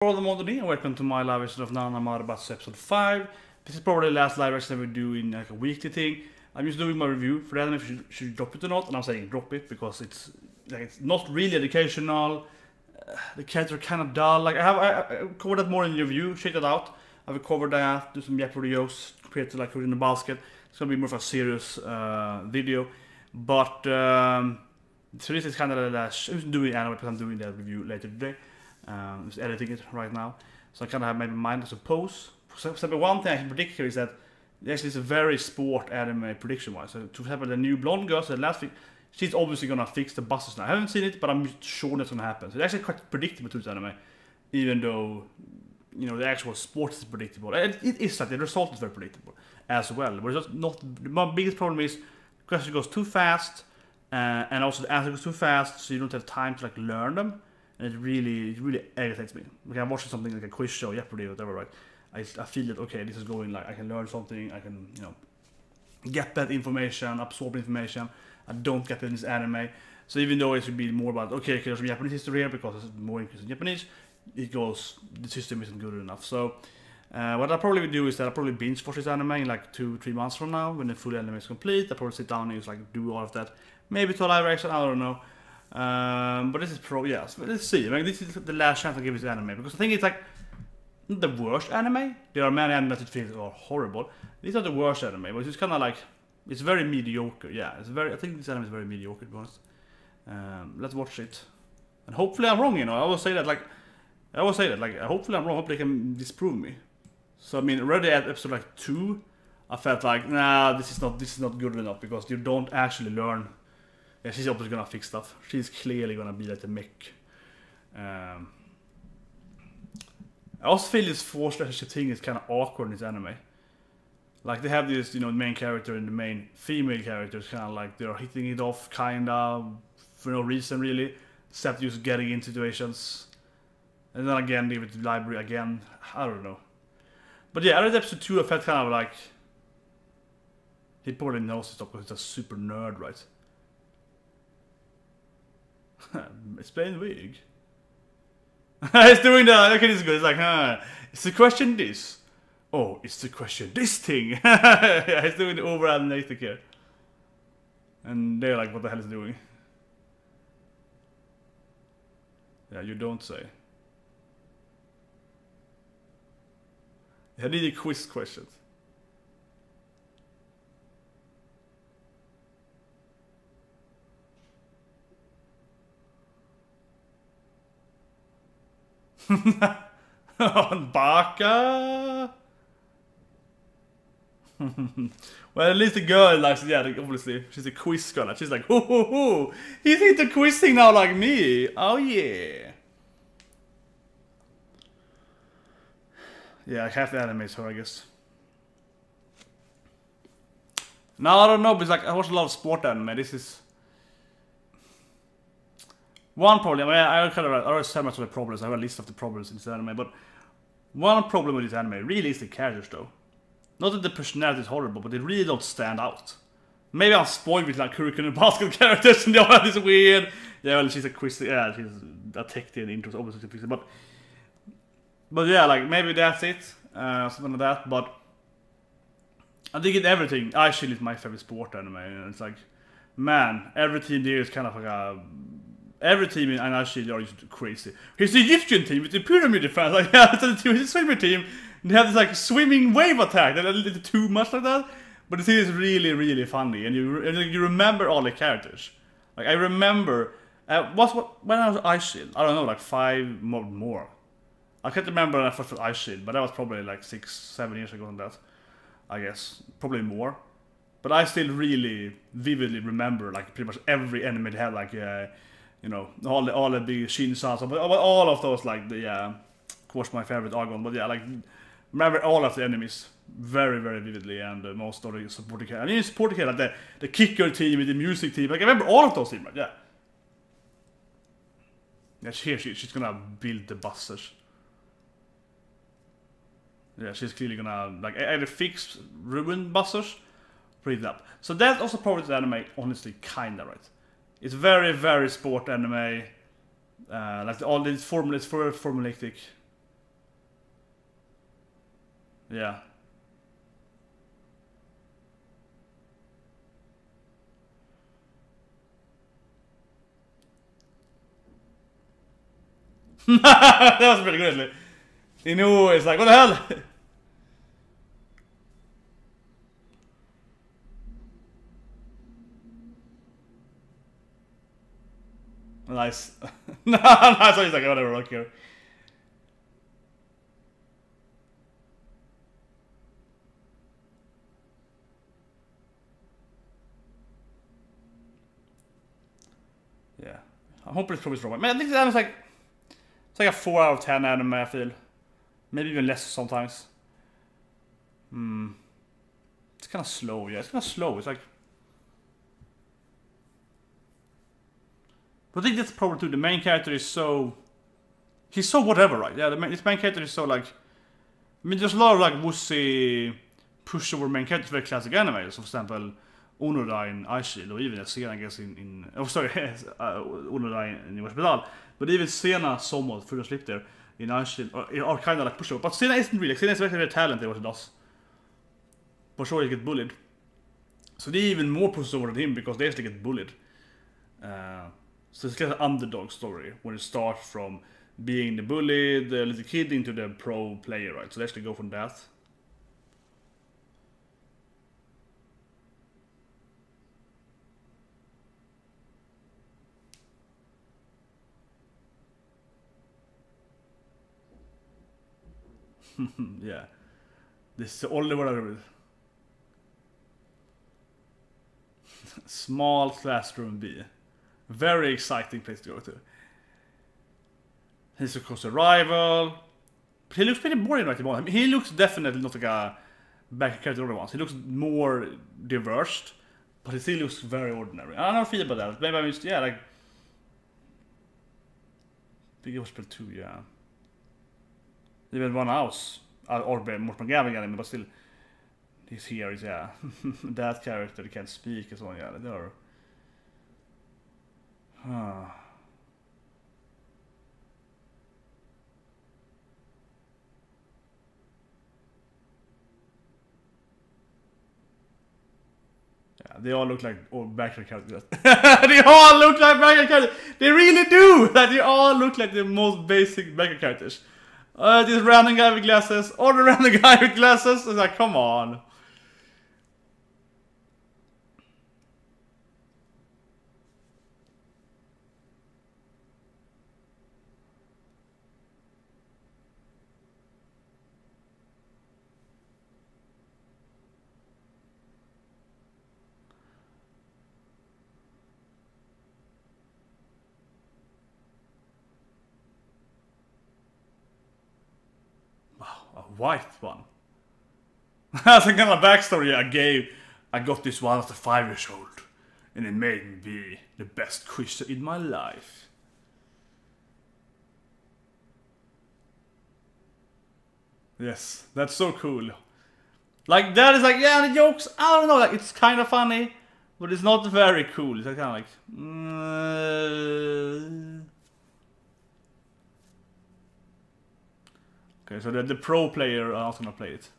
Hello and welcome to my live version of Nana Maru San Batsu episode 5. This is probably the last live version we do in like a weekly thing. I'm just doing my review for that, and if you should drop it or not, and I'm saying drop it because it's not really educational. The characters are kind of dull. Like I covered that more in the review. Check that out. I will cover that, do some Jeopardy jokes compared to like put in the basket. It's gonna be more of a serious video, but so this is kind of the last. I'm doing anyway because I'm doing that review later today. Just editing it right now, so I kind of have made my mind, I suppose. So one thing I can predict here is that actually it's a very sport anime prediction wise. So to example, the new blonde girl said last week, she's obviously gonna fix the buses now. I haven't seen it, but I'm sure that's gonna happen. So it's actually quite predictable to this anime, even though the actual sport is predictable. It is like the result is very predictable as well. But it's just not. My biggest problem is the question goes too fast, and also the answer goes too fast, so you don't have time to like learn them. And it really irritates me. Like I'm watching something like a quiz show, Jeopardy or whatever, right? I feel that, okay, this is going, like I can learn something, I can, get that information, absorb information. I don't get it in this anime. So even though it should be more about, okay, there's some Japanese history here because it's more interesting in Japanese, the system isn't good enough. So what I probably would do is that I'll probably binge watch this anime in like 2-3 months from now when the full anime is complete. I'll probably sit down and just like do all of that. Maybe to a live action, I don't know. But this is let's see. I mean, this is the last chance I give this anime because I think it's like not the worst anime. There are many animes that feel are horrible. These are the worst anime, but it's kind of like it's very mediocre. Yeah, I think this anime is very mediocre, to be honest. Let's watch it, and hopefully I'm wrong. I always say that. Hopefully I'm wrong. Hopefully they can disprove me. So I mean, already at episode like 2, I felt like nah, this is not good enough because you don't actually learn. Yeah, she's obviously gonna fix stuff. She's clearly gonna be like the mech. I also feel this forced relationship thing is kind of awkward in this anime. Like they have this, the main character and the main female characters kind of like they're hitting it off, kinda for no reason really, except just getting in situations. And then again, leave it to the library again. I don't know. But yeah, at episode 2, I felt kind of like he probably knows this stuff because he's a super nerd, right? Explain wig. He's doing that. Okay, this is good. It's like, it's the question this. Oh, it's the question this thing. Yeah, he's doing the over-analytic here. And they're like, what the hell is he doing? Yeah, you don't say. I need a quiz questions. Baka. Well, at least the girl likes, yeah, obviously she's a quiz girl. She's like, hoo, he's into quizzing now like me. Oh yeah. Yeah, half the anime is her, I guess. No, I don't know, but it's like I watch a lot of sport anime. This is one problem. I already said much of the problems. I have a list of the problems in this anime, but one problem with this anime really is the characters, though. Not that the personality is horrible, but they really don't stand out. Maybe I'm spoiled with like Kurikan and Basket characters, and they all have this weird. Yeah, well, she's a quiz. Yeah, she's a tech in intros, obviously, but yeah, like maybe that's it, something like that. But I think in everything, Ice Shield is my favorite sport anime, and it's like, man, every team there is kind of like a. Every team in Ice Shield are just crazy. Here's the Egyptian team with the pyramid defense. Like, yeah, it's the swimming team. They have this like swimming wave attack. They're a little too much like that. But the thing is really funny, and you remember all the characters. Like I remember, when I was Ice Shield, I don't know, like 5 more. I can't remember when I first was Ice Shield, but that was probably like 6-7 years ago on that. I guess probably more. But I still really vividly remember like pretty much every enemy they had, like. All the big Shin-sans, all of those, like the of course my favorite Argon, but yeah, like remember all of the enemies very vividly, and most of the supporting characters. I mean, supporting characters, like the kicker team, the music team, like I remember all of those teams, right? Yeah. Yeah, she's gonna build the buses. Yeah, she's clearly gonna like either fix ruined buses, read it up. So that's also probably the anime, honestly, kinda right. It's very sport anime. Like all these formulas, very formulaic. Yeah. That was pretty good actually. You know, it's like, what the hell? Nice. Nice. So he's like, whatever, I don't care. Yeah. I'm hoping it's probably wrong. Man, I think that was like, it's like a 4 out of 10 anime, I feel. Maybe even less sometimes. It's kind of slow, yeah. It's kind of slow. It's like... But I think that's probably too. The main character is so... He's so whatever, right? Yeah, this main character is so like... I mean, there's a lot of like wussy pushover main characters for classic anime. So for example, Onoda in Ice Shield, or even Sena, I guess, oh, sorry, Onoda in Hospital. But even Sena somewhat, full of slip there, in Ice Shield, are kind of like pushover. But Sena isn't really. Sena is actually very talented what he does. For sure he get bullied. So they're even more pushover than him because they actually get bullied. So it's kind of an underdog story, where it starts from being the bullied the little kid into the pro player, right? So they actually go from that. Yeah. This is the only one I read. Small classroom B. Very exciting place to go to. He's of course a rival. But he looks pretty boring right now. I mean, he looks definitely not like a back character other ones. He looks more diverse, but he still looks very ordinary. I don't know how I feel about that. Maybe I mean, yeah, like Big Hospital 2, yeah. Even one house. Or more Gavin anime, but still he's here, is yeah. That character can't speak and so on, yeah. They are. Yeah, they all look like old background characters. They all look like background characters. They really do. Like they all look like the most basic background characters. This random guy with glasses, or the random guy with glasses. It's like, come on. A white one. That's a kind of backstory I got this one as a 5-year-old. And it made me be the best Christian in my life. Yes, that's so cool. Like, that is like, yeah, the jokes, I don't know, like, it's kind of funny, but it's not very cool. It's kind of like... Okay, so the pro player are not gonna play it.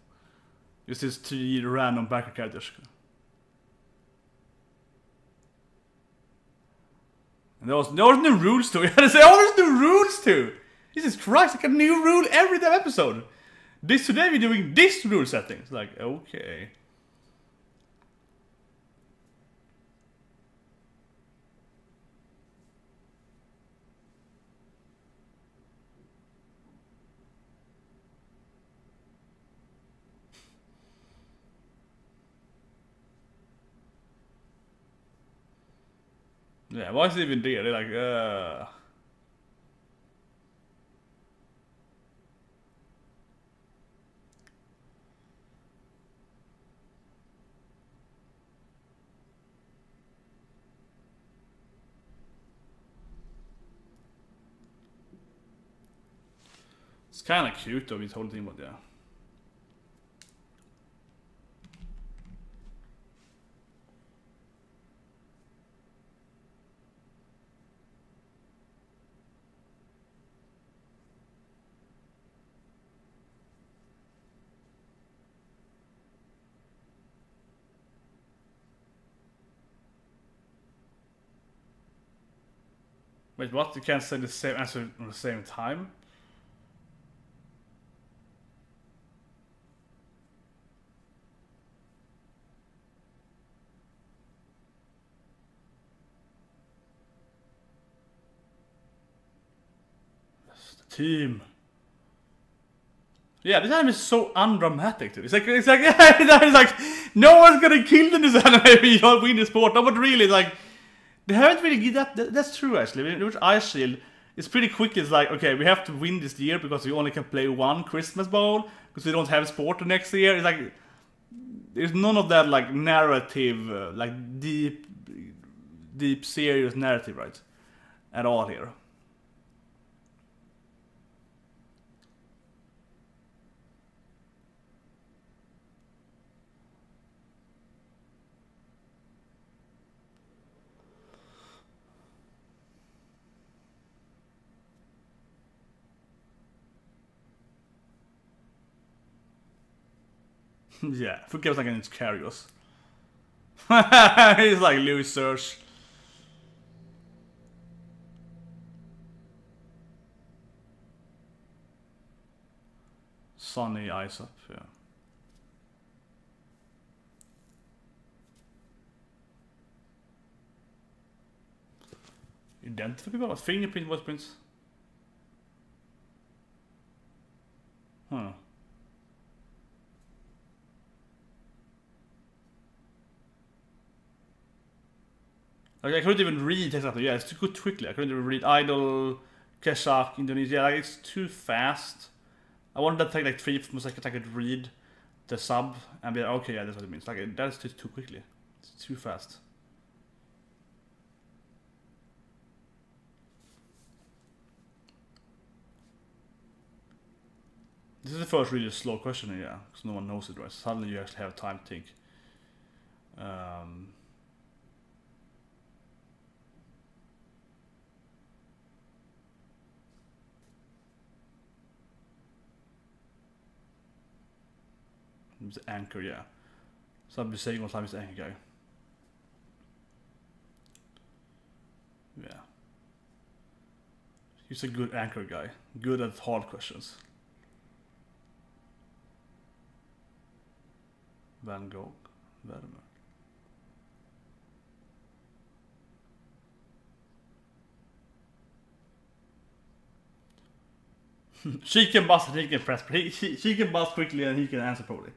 It's just 3 random backer characters. And there was no rules to it. There's always new rules to. Jesus Christ, like a new rule every damn episode. Today we're doing this rule settings. Like, okay. Yeah, why is it even there? They're like, It's kind of cute though, this whole thing, but yeah. Wait, what? You can't say the same answer at the same time? That's the team. Yeah, this anime is so undramatic, dude. It's like it's like no one's gonna kill in this anime if you don't win the sport. No, but really, like they haven't really get that. That's true actually. Which Ice Shield, it's pretty quick. It's like, okay, we have to win this year because we only can play one Christmas Bowl because we don't have sport the next year. It's like there's none of that like narrative, like deep serious narrative, right? At all here. Yeah, forget like it's Carios. He's like losers. Sunny eyes up, yeah. Identify people? What? Fingerprint, footprints? Huh. Like I couldn't even read exactly. Yeah, it's too good quickly. I couldn't even read Idol, Keshak, Indonesia. Like it's too fast. I wanted to take like 3 seconds. I could read the sub and be like, okay, yeah, that's what it means. Like that's just too quickly. It's too fast. This is the first really slow question, yeah, because no one knows it, right? Suddenly you actually have time to think. It's anchor, yeah. So I've been saying all the time it's anchor guy. Yeah. He's a good anchor guy. Good at hard questions. Van Gogh. Vermeer. She can bust and he can press. She can bust quickly and he can answer probably.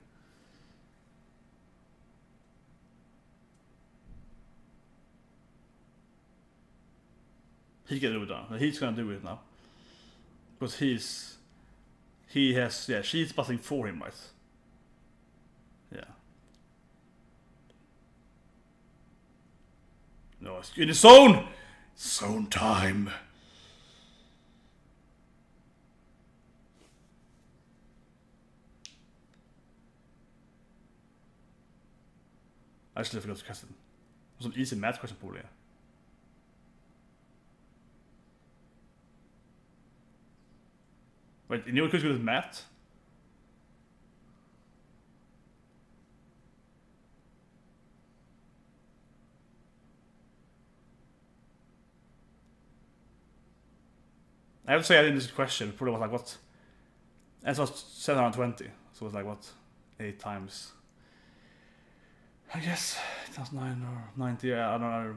He can do it now. He's gonna do it now. Because he has, yeah, she's busting for him, right? Yeah. No, it's in the zone! Zone time. I actually forgot to cast it. It was an easy math question probably. Wait, you knew it could go with math? I have to say I didn't this question. It probably was like what? It was 720. So it was like what? 8 times. I guess it was 9 or 90. Yeah, I don't know.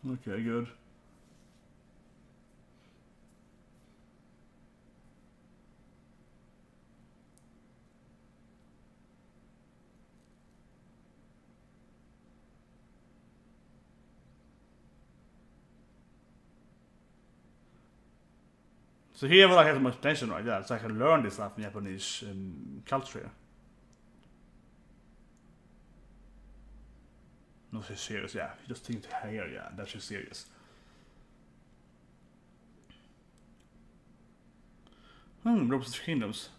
Okay, good. So here will I have much potential, right? Yeah, so I can learn this stuff in Japanese culture. No, she's serious, yeah. You just think to hair, yeah, that's just serious. Ropes of Kingdoms.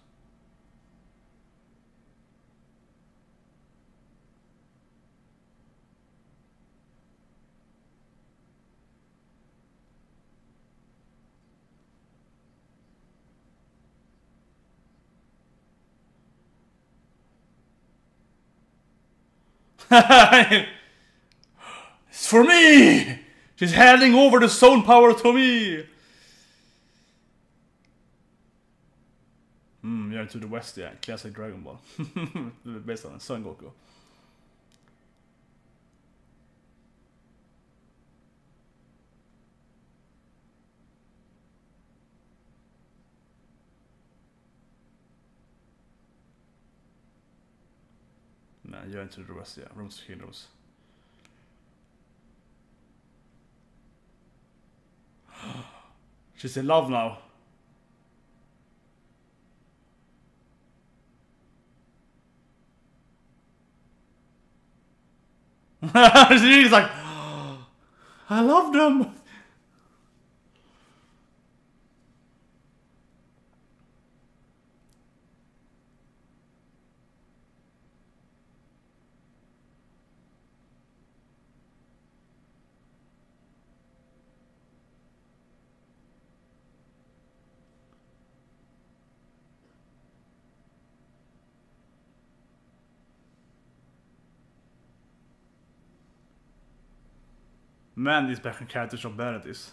It's for me! She's handing over the zone power to me! You're to the west, yeah. Classic Dragon Ball. Based on Son Goku. Nah, you're into the west, yeah. Rooms of Heroes. She's in love now. She's like, I love them. Man, these background characters are bad at this.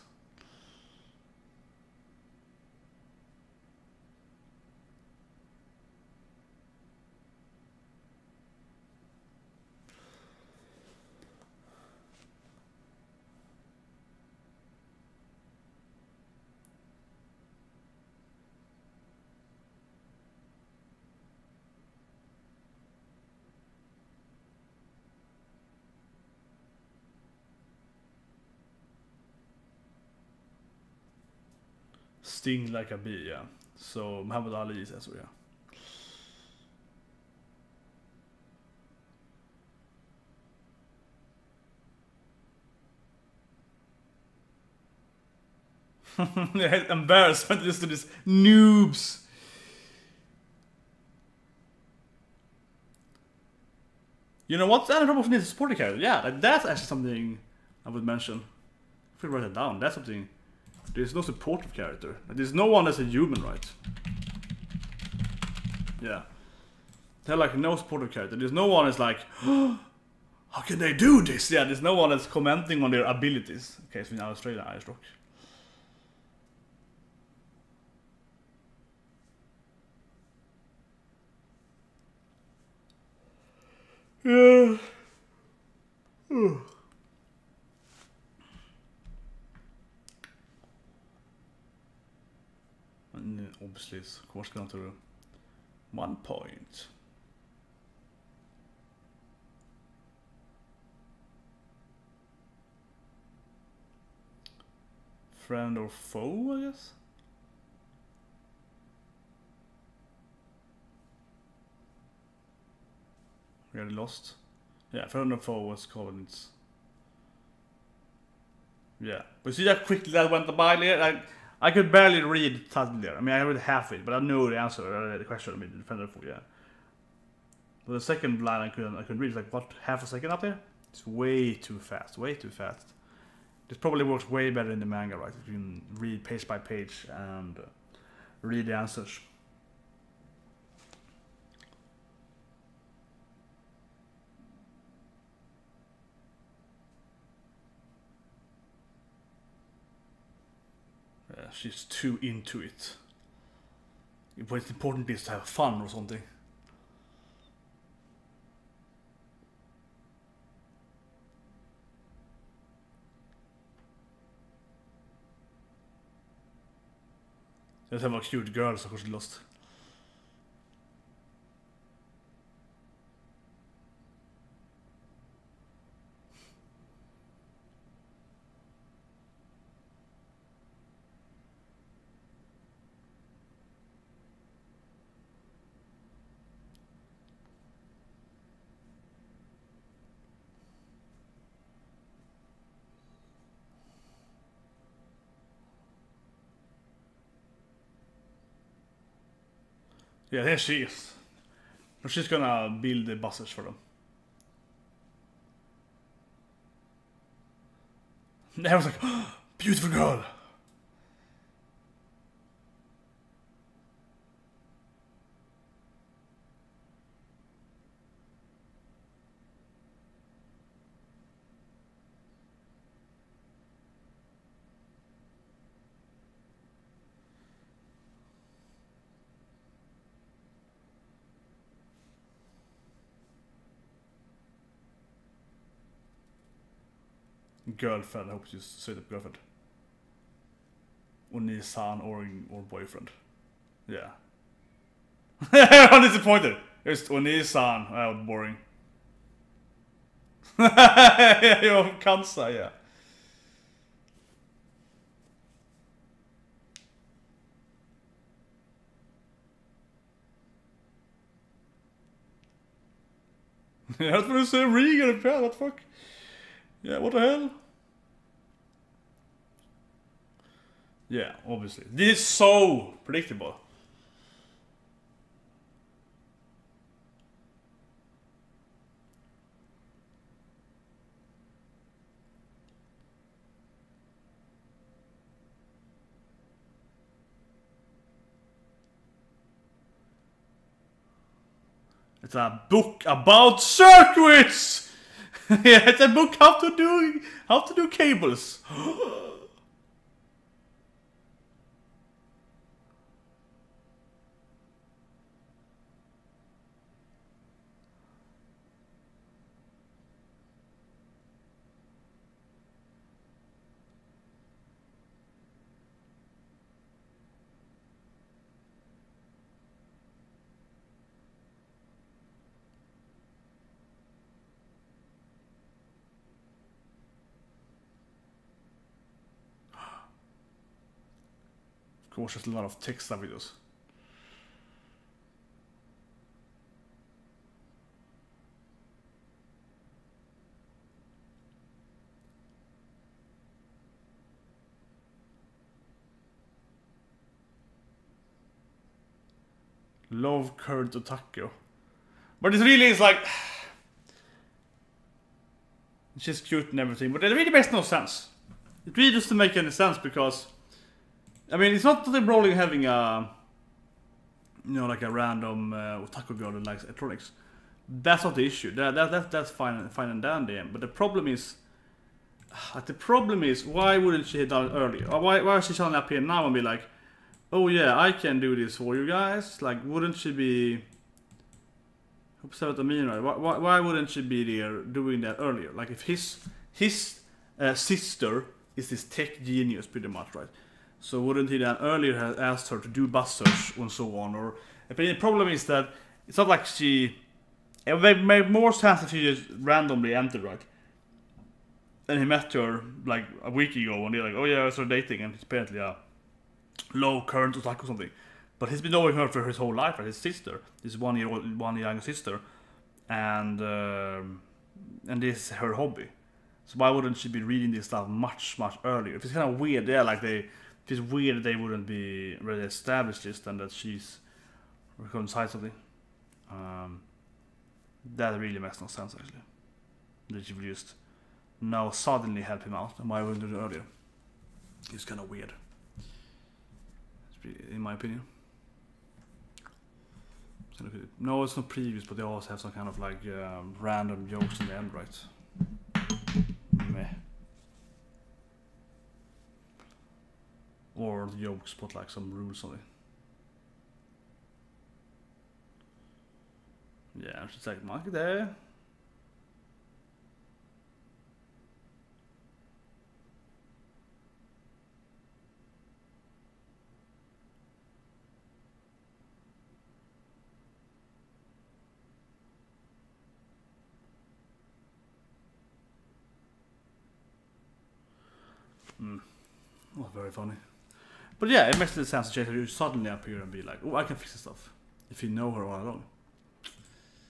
Sting like a bee, yeah. So Muhammad Ali says so, yeah. Embarrassment just to these noobs. You know what? Anna Roberts needs a supporting character. Yeah, like, that's actually something I would mention. If we write it down, that's something. There's no supportive character. Like, there's no one that's a human, right? Yeah. They're like no supportive character. There's no one that's like, oh, how can they do this? Yeah, there's no one that's commenting on their abilities. Okay, so in Australia, Irish Rock. Yeah. And obviously, it's of course going to 1 point. Friend or foe, I guess? We already lost. Yeah, friend or foe was Collins. Yeah, but see that quickly that went by there? I could barely read title there. I mean, I read half it, but I knew the answer. I read the question. I mean, defender for, yeah. But the second line I couldn't read. It's like, what, half a second up there? It's way too fast. Way too fast. This probably works way better in the manga, right? If you can read page by page and read the answers. Yeah, she's too into it. What's important is to have fun or something. Let's have a cute girl, so she lost. Yeah, there she is. Now she's gonna build the buses for them. And I was like, oh, beautiful girl. girlfriend. I hope she's straight up girlfriend. Oni-san or boyfriend. Yeah. I'm disappointed. It's Oni-san. Oh, boring. Yo, Kansa, yeah. That's what I say, Regan and Pat, what the fuck? Yeah, what the hell? Yeah, obviously. This is so predictable. It's a book about circuits. Yeah, it's a book how to do cables. Of course, there's a lot of text videos. Love curd to taco. But it really is like... She's cute and everything, but it really makes no sense. It really doesn't make any sense because... I mean, it's not that they're rolling having a... You know, like a random otaku girl that likes electronics. That's not the issue. That's fine and dandy. But the problem is... why wouldn't she have done it earlier? Or why is she showing up here now and be like... Oh yeah, I can do this for you guys. Like, wouldn't she be... What I mean, right? Why wouldn't she be there doing that earlier? Like, if his sister is this tech genius, pretty much, right? So wouldn't he then earlier have asked her to do bus search and so on? Or but the problem is that it's not like she... It would make more sense if she just randomly entered, right? And he met her like a week ago and they're like, oh yeah, I started dating, and it's apparently a low current otaku or something. But he's been knowing her for his whole life, right? His sister, his one younger sister, and this is her hobby. So why wouldn't she be reading this stuff much earlier? If it's kind of weird, yeah, like if it's weird that they wouldn't be really established this, then that she's reconciled something. That really makes no sense actually. That she would just now suddenly help him out, and why wouldn't do it earlier? It's kind of weird, in my opinion. No, it's not previous, but they always have some kind of like random jokes in the end, right? Meh. Or the jokes put like some rules on it. Yeah, she's like, mark it there. Not very funny. But yeah, it makes little sense to you suddenly appear and be like, oh, I can fix this stuff. If you know her all along.